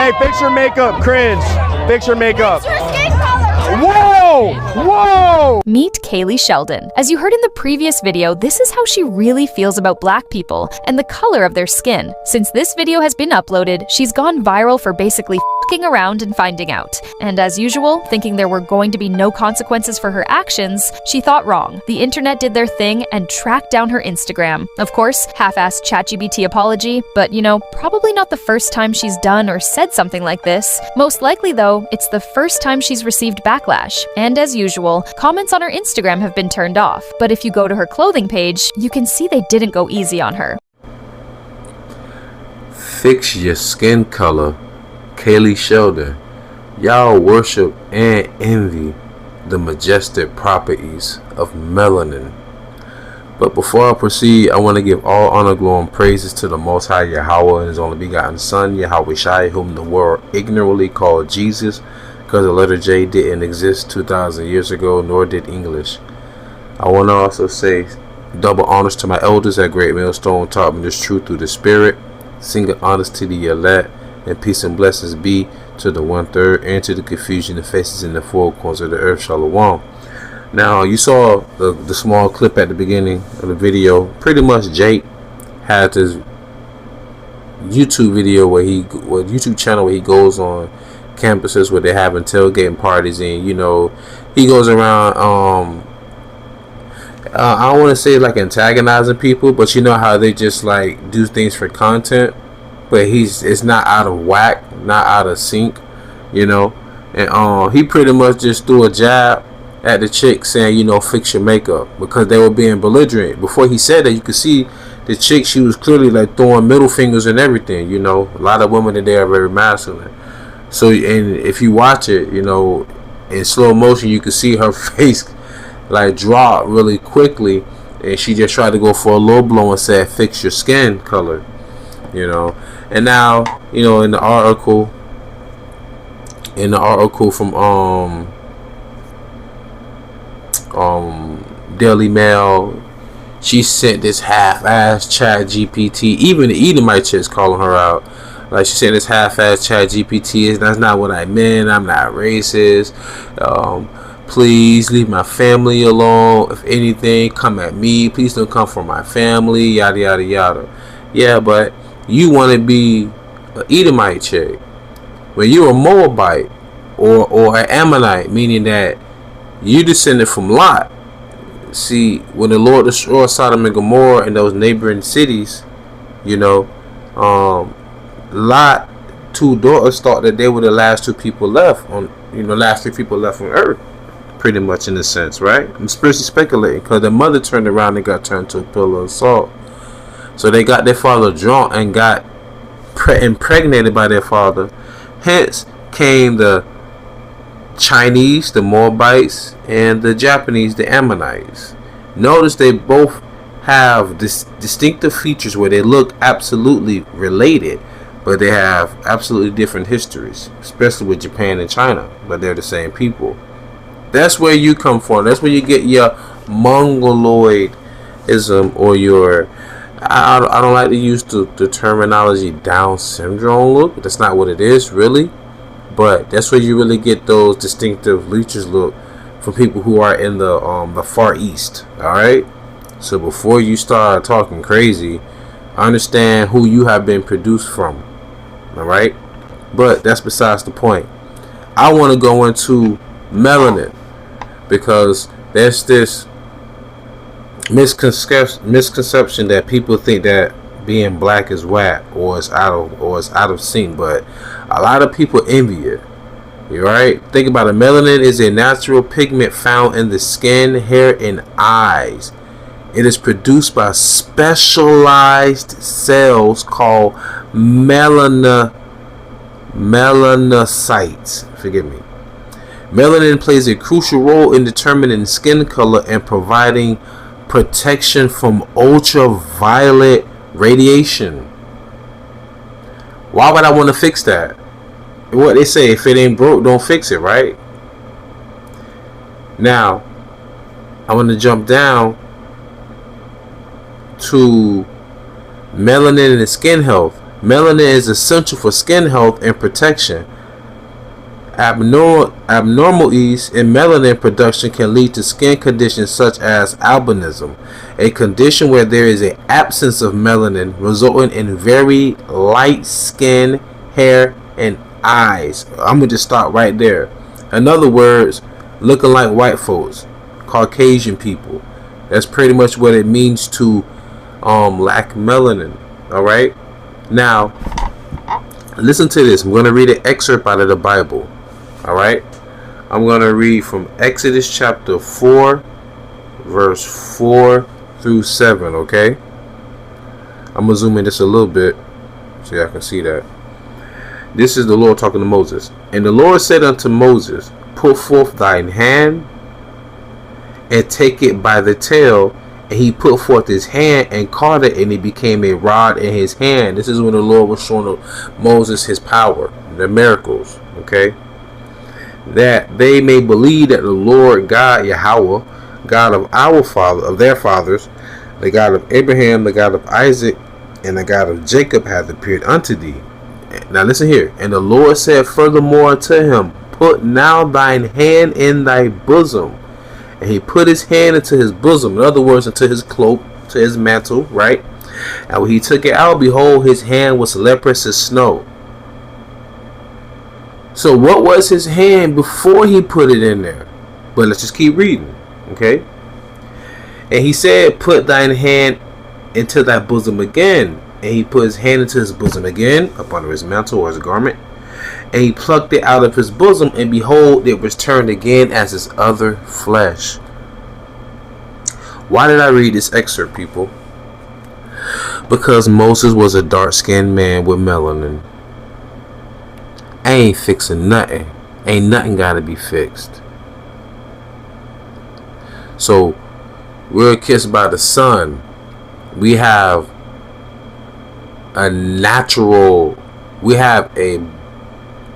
Hey, fix your makeup. Cringe. Fix your makeup. Fix your skin color. Whoa! Whoa! Meet Kailey Sheldon. As you heard in the previous video, this is how she really feels about black people and the color of their skin. Since this video has been uploaded, she's gone viral for basically f***ing around and finding out. And as usual, thinking there were going to be no consequences for her actions, she thought wrong. The internet did their thing and tracked down her Instagram. Of course, half-assed ChatGPT apology, but you know, probably not the first time she's done or said something like this. Most likely though, it's the first time she's received backlash. And as usual, comments on her Instagram have been turned off. But if you go to her clothing page, you can see they didn't go easy on her. Fix your skin color, Kailey Sheldon. Y'all worship and envy the majestic properties of melanin. But before I proceed, I want to give all honor, glory, and praises to the Most High Yahawah and His only begotten Son, YAHAWASHI, whom the world ignorantly called Jesus, because the letter J didn't exist 2,000 years ago, nor did English. I want to also say double honors to my elders at Great Milestone, taught me this truth through the Spirit. Single honors to the elect, and peace and blessings be to the 1/3 and to the confusion that faces in the four corners of the earth. Shalom. Now, you saw the small clip at the beginning of the video. Pretty much Jake had this YouTube video YouTube channel where he goes on campuses where they're having tailgating parties, and you know, he goes around I don't want to say like antagonizing people, but you know how they just like do things for content, but it's not out of whack, not out of sync, you know. And he pretty much just threw a jab at the chick saying, you know, fix your makeup, because they were being belligerent. Before he said that, you could see the chick, she was clearly like throwing middle fingers and everything, you know. A lot of women today are very masculine. So, and if you watch it, you know, in slow motion, you can see her face like drop really quickly, and she just tried to go for a low blow and said, fix your skin color, you know. And now, you know, in the article from Daily Mail, she sent this half-ass ChatGPT. Even the Edomite is calling her out. Like, she sent this half-ass ChatGPT. That's not what I meant. I'm not racist. Please leave my family alone. If anything, come at me. Please don't come for my family. Yada yada yada. Yeah, but you want to be an Edomite chick. When you're a Moabite or an Ammonite, meaning that you descended from Lot. See, when the Lord destroyed Sodom and Gomorrah and those neighboring cities, you know, Lot, two daughters thought that they were the last two people left on, you know, last three people left on earth, pretty much in a sense, right? I'm spiritually speculating, because the mother turned around and got turned to a pillar of salt. So they got their father drunk and got impregnated by their father. Hence came the Chinese, the Moabites, and the Japanese, the Ammonites. Notice they both have distinctive features where they look absolutely related, but they have absolutely different histories, especially with Japan and China, but they're the same people. That's where you come from. That's where you get your Mongoloidism, or your, I don't like to use the terminology Down syndrome look. That's not what it is, really. But that's where you really get those distinctive leeches look from people who are in the Far East. Alright? So before you start talking crazy, understand who you have been produced from. Alright? But that's besides the point. I want to go into melanin, because there's this misconception that people think that being black is whack, or it's out of sync, but a lot of people envy it. You right? Think about it. Melanin is a natural pigment found in the skin, hair, and eyes. It is produced by specialized cells called melanocytes. Forgive me. Melanin plays a crucial role in determining skin color and providing protection from ultraviolet radiation. Why would I want to fix that? What they say, if it ain't broke, don't fix it, right? Now, I want to jump down to melanin and skin health. Melanin is essential for skin health and protection. Abnormalities in melanin production can lead to skin conditions such as albinism, a condition where there is an absence of melanin, resulting in very light skin, hair, and eyes. I'm going to just stop right there. In other words, looking like white folks, Caucasian people. That's pretty much what it means to lack melanin. Alright? Now, listen to this. I'm going to read an excerpt out of the Bible. Alright? I'm going to read from Exodus chapter 4, verse 4 through 7. Okay? I'm going to zoom in just a little bit so y'all can see that. This is the Lord talking to Moses. And the Lord said unto Moses, put forth thine hand and take it by the tail. And he put forth his hand and caught it, and it became a rod in his hand. This is when the Lord was showing Moses his power, the miracles. Okay, that they may believe that the Lord God, Yahawah, God of our father, of their fathers, the God of Abraham, the God of Isaac, and the God of Jacob, hath appeared unto thee. Now listen here. And the Lord said furthermore to him, put now thine hand in thy bosom. And he put his hand into his bosom, in other words, into his cloak, to his mantle, right? And when he took it out, behold, his hand was leprous as snow. So what was his hand before he put it in there? But let's just keep reading, okay? And he said, put thine hand into thy bosom again. And he put his hand into his bosom again, up under his mantle or his garment. And he plucked it out of his bosom, and behold, it was turned again as his other flesh. Why did I read this excerpt, people? Because Moses was a dark-skinned man with melanin. I ain't fixing nothing. Ain't nothing got to be fixed. So, we're kissed by the sun. We have a natural, we have a,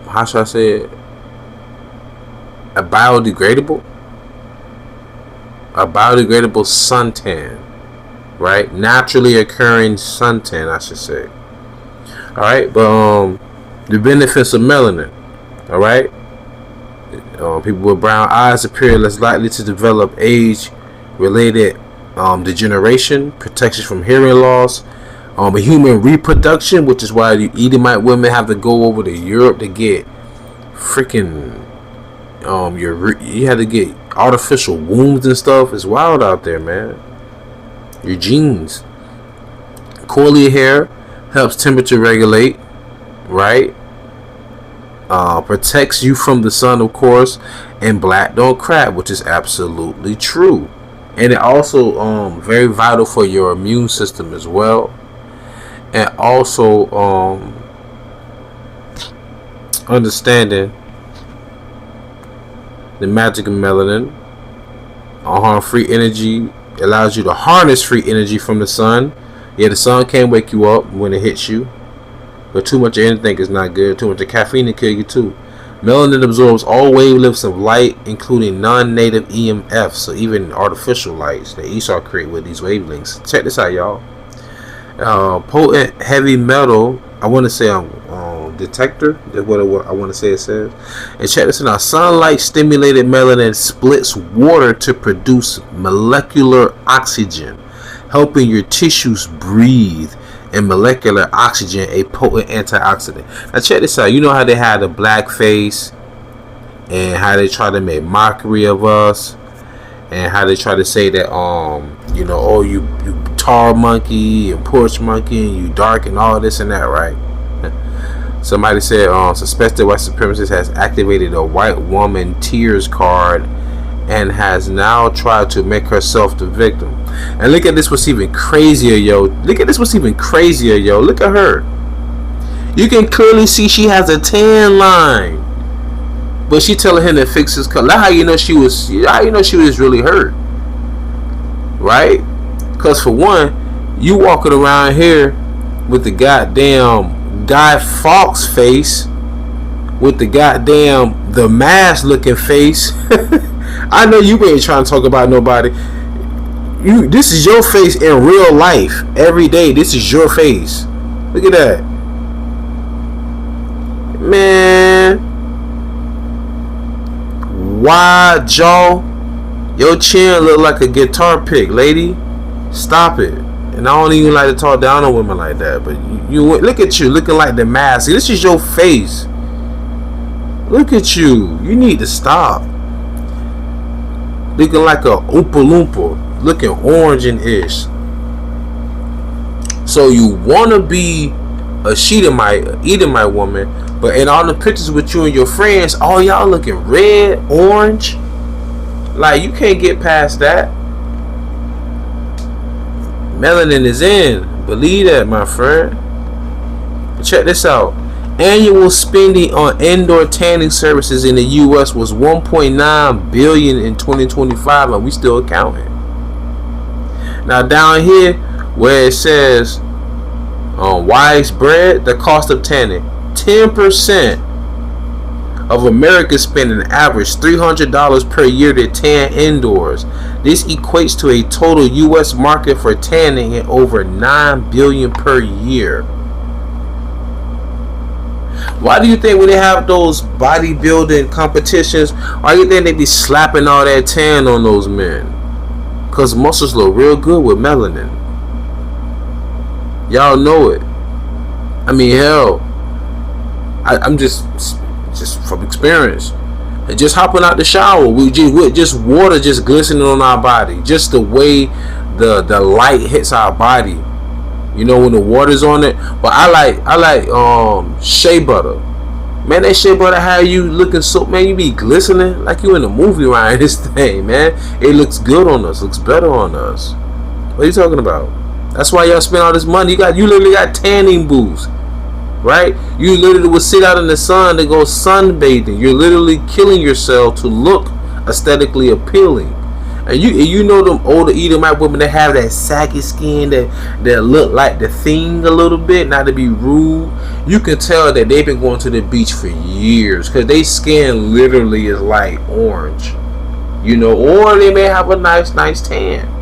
how should I say it? A biodegradable suntan, right? Naturally occurring suntan, I should say. All right, but the benefits of melanin. All right, people with brown eyes appear less likely to develop age-related degeneration, protection from hearing loss. Human reproduction, which is why the Edomite women have to go over to Europe to get freaking you had to get artificial wombs and stuff. It's wild out there, man. Your genes. Coily hair helps temperature regulate, right? Protects you from the sun, of course. And black don't crack, which is absolutely true. And it also very vital for your immune system as well. And also understanding the magic of melanin. Free energy allows you to harness free energy from the sun. Yeah, the sun can wake you up when it hits you, but too much of anything is not good. Too much of caffeine will kill you too. Melanin absorbs all wavelengths of light, including non-native EMFs, so even artificial lights that ESAU create with these wavelengths. Check this out, y'all. Potent heavy metal, I want to say detector, that's what I want to say it says. And check this out. Sunlight stimulated melanin splits water to produce molecular oxygen, helping your tissues breathe. And molecular oxygen, a potent antioxidant. Now check this out. You know how they had the black face, and how they try to make mockery of us, and how they try to say that oh, you tar monkey and porch monkey and you dark and all this and that, right? Somebody said suspected white supremacist has activated a white woman tears card and has now tried to make herself the victim. And look at this, what's even crazier, yo. Look at this, what's even crazier, yo. Look at her. You can clearly see she has a tan line, but she telling him to fix his color. That's how you know she was. How you know she was really hurt, right? Because for one, you walking around here with the goddamn Guy Fawkes face, with the goddamn the mask looking face. I know you ain't trying to talk about nobody. This is your face in real life every day. This is your face. Look at that. wide jaw. Your chin look like a guitar pick, lady. Stop it. And I don't even like to talk down on women like that. But you look at you looking like the mask. This is your face. Look at you. You need to stop. Looking like a Oompa Loompa. Looking orange and ish. So you want to be a Edomite woman, but in all the pictures with you and your friends, all y'all looking red, orange. Like, you can't get past that. Melanin is in. Believe that, my friend. Check this out. Annual spending on indoor tanning services in the U.S. was $1.9 billion in 2025, and we still counting. Now down here where it says widespread, the cost of tanning, 10% of Americans spend an average $300 per year to tan indoors. This equates to a total U.S. market for tanning at over $9 billion per year. Why do you think when they have those bodybuilding competitions, why do you think they be slapping all that tan on those men? Because muscles look real good with melanin. Y'all know it. I mean, hell, I'm just from experience. And just hopping out the shower, with just water just glistening on our body, just the way the light hits our body. You know, when the water's on it. But I like shea butter. Man, that shea butter have you looking so, man, you be glistening like you in a movie around this thing, man. It looks good on us, looks better on us. What are you talking about? That's why y'all spend all this money. You literally got tanning booths, right? You literally would sit out in the sun to go sunbathing. You're literally killing yourself to look aesthetically appealing. And you know them older Edomite women that have that saggy skin that look like the thing a little bit, not to be rude. You can tell that they've been going to the beach for years because their skin literally is like orange, you know, or they may have a nice tan.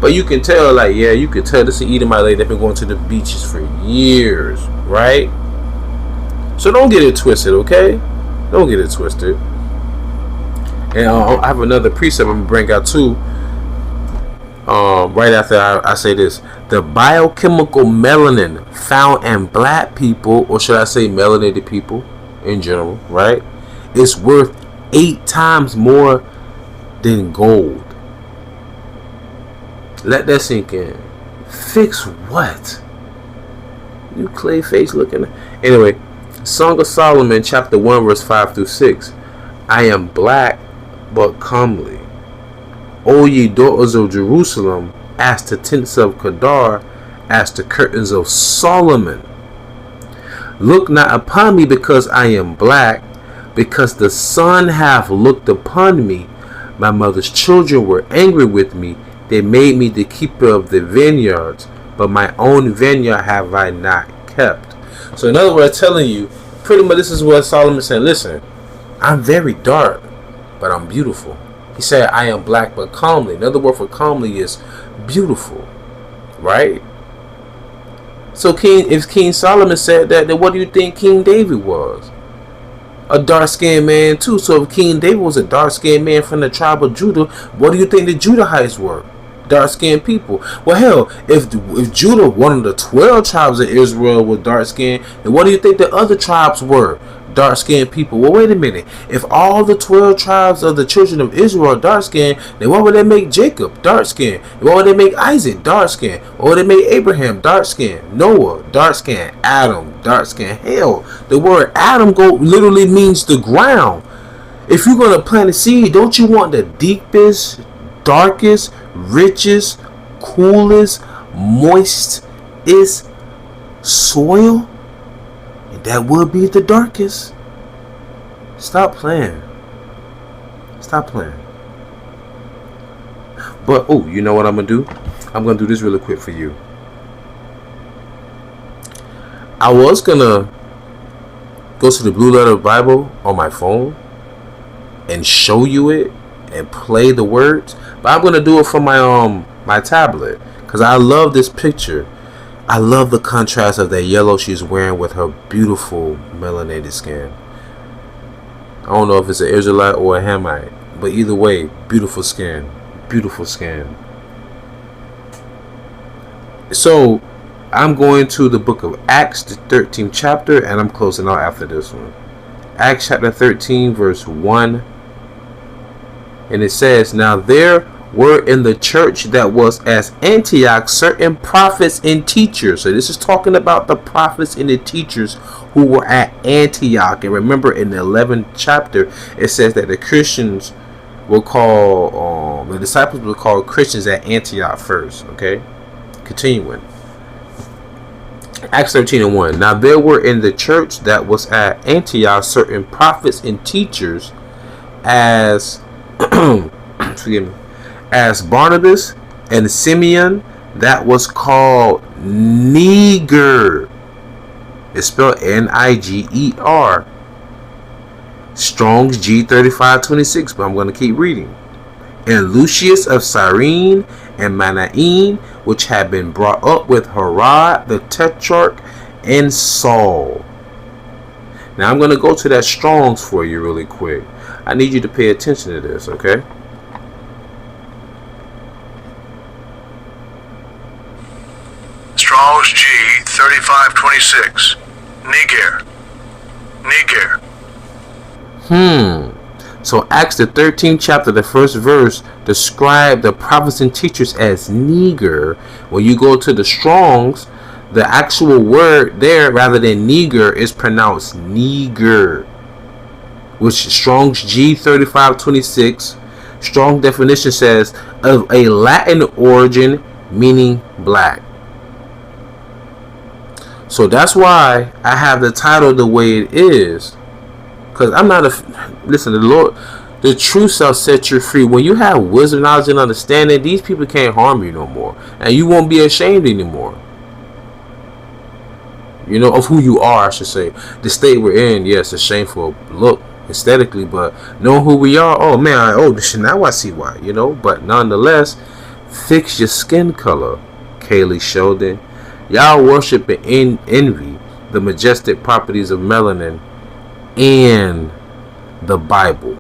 But you can tell, like, yeah, you can tell this is an Edomite lady that's been going to the beaches for years, right? So don't get it twisted, okay? Don't get it twisted. And I have another precept I'm going to bring out too. Right after I say this. The biochemical melanin found in black people, or should I say melanated people in general, right, is worth 8 times more than gold. Let that sink in. Fix what? You clay face looking. Anyway, Song of Solomon chapter 1 verse 5 through 6. I am black but comely. O ye daughters of Jerusalem, as the tents of Kedar, as the curtains of Solomon. Look not upon me because I am black, because the sun hath looked upon me. My mother's children were angry with me. They made me the keeper of the vineyards, but my own vineyard have I not kept. So in other words, telling you, pretty much this is what Solomon said. Listen, I'm very dark, but I'm beautiful. He said, I am black but comely. Another word for comely is beautiful, right? So if King Solomon said that, then what do you think King David was? A dark-skinned man too. So if King David was a dark-skinned man from the tribe of Judah, what do you think the Judahites were? Dark-skinned people. Well, hell, if Judah, one of the 12 tribes of Israel, was dark-skinned, then what do you think the other tribes were? Dark-skinned people. Well, wait a minute. If all the 12 tribes of the children of Israel are dark-skinned, then why would they make Jacob dark-skinned? Why would they make Isaac dark-skinned? Why would they make Abraham dark-skinned? Noah dark-skinned. Adam dark-skinned. Hell, the word Adam literally means the ground. If you're going to plant a seed, don't you want the deepest, darkest, richest, coolest, moistest soil? That would be the darkest. Stop playing. Stop playing. But, oh, you know what I'm going to do? I'm going to do this really quick for you. I was going to go to the Blue Letter Bible on my phone and show you it and play the words. But I'm going to do it from my tablet because I love this picture. I love the contrast of that yellow she's wearing with her beautiful melanated skin. I don't know if it's an Israelite or a Hamite, but either way, beautiful skin. Beautiful skin. So, I'm going to the book of Acts, the 13th chapter, and I'm closing out after this one. Acts chapter 13, verse 1. And it says, "Now there were in the church that was at Antioch certain prophets and teachers." So this is talking about the prophets and the teachers who were at Antioch. And remember, in the 11th chapter, it says that the Christians were called, the disciples were called Christians at Antioch first. Okay, continuing. Acts 13 and 1. "Now there were in the church that was at Antioch certain prophets and teachers, as forgive me, as Barnabas and Simeon, that was called Niger." It's spelled Niger. Strong's G3526, but I'm going to keep reading. "And Lucius of Cyrene, and Manaen, which had been brought up with Herod the Tetrarch, and Saul." Now I'm going to go to that Strong's for you really quick. I need you to pay attention to this, okay? Strong's G 3526. Niger. So Acts the 13th chapter, the first verse, describe the prophets and teachers as Niger. When you go to the Strong's, the actual word there, rather than Niger, is pronounced Niger, which Strong's G3526. Strong definition says, of a Latin origin meaning black. So that's why I have the title the way it is. Because I'm not listen, the Lord, the truth shall set you free. When you have wisdom, knowledge, and understanding, these people can't harm you no more. And you won't be ashamed anymore. You know, of who you are, I should say. The state we're in, yes, a shameful look aesthetically, but knowing who we are, oh man, now I see why, you know. But nonetheless, fix your skin color, Kailey, Sheldon. Y'all worship and envy the majestic properties of melanin and the Bible.